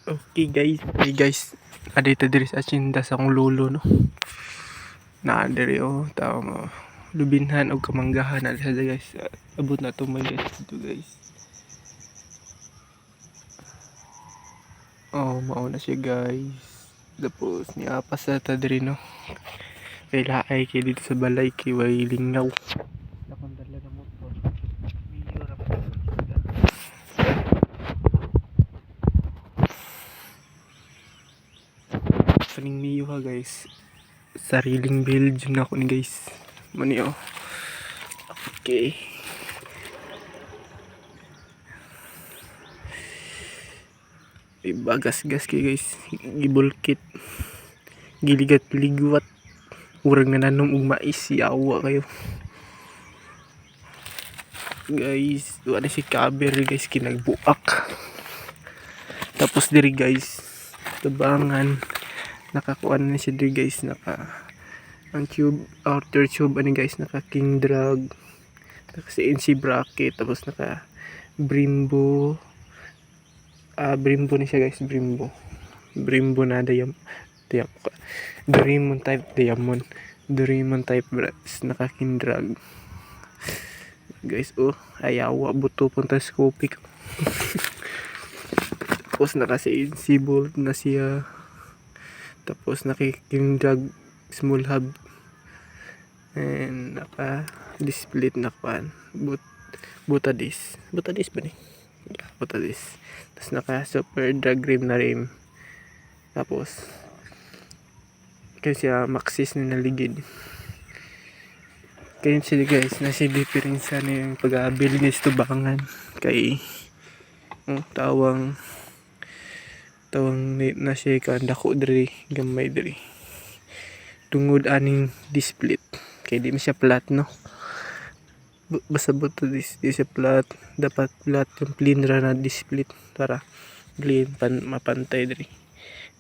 Okay guys, adito diri sa asyenda sa akong lolo no. Na diri tao mo lubinhan og kamanggahan na sa guys. Abot na to may guys dito guys. Mao na siya guys. Tapos niapas na ta diri no. Kay laay kay dito sa balay kay way lingaw. Lakon dala na motor. Video ra pa. Kaning niyo ha guys, sariling build yun ako ni guys. Mani okay, ibagas-gas kay guys, gibulkit, giligat ligwat, urang nananom og mais, yawa kayo guys. Wala si cover guys, kinagbuak. Tapos diri guys, tabangan nakakuan na siya diri guys, naka ang tube, outer tube ani guys, naka king drag, naka CNC bracket, tapos naka Brembo. Brembo ni siya guys, Brembo na Doraemon type brass, naka king drag guys. Ayawa buto punta scopic. Tapos naka CNC bolt na siya. Tapos nakiking drag small hub, and naka display na pan butadis ba ni? Butadis. Tapos naka super drag rim na rim. Tapos kasi maxis na naligid. Kaya sila guys, nasa diferensya na yung pag-aabil guys tubangan kay tawang na siya kan dako diri, gamay diri tungod aning displit kay di man siya flat no. Basta buto di siya flat, dapat flat yung clean ra na displit para clean mapantay diri.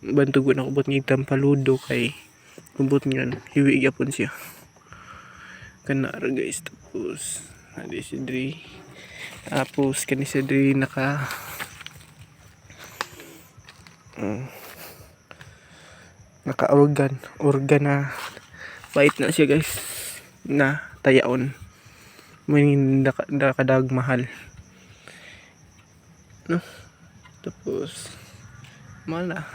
Bantugon ako bot ngig paludo kay kubot ngan hiwi gyapon siya kana ra guys. Tapos adi si diri, tapos kani si diri naka organ na fight na siya guys, na tayaon may nakadag mahal no. Tapos mahal na.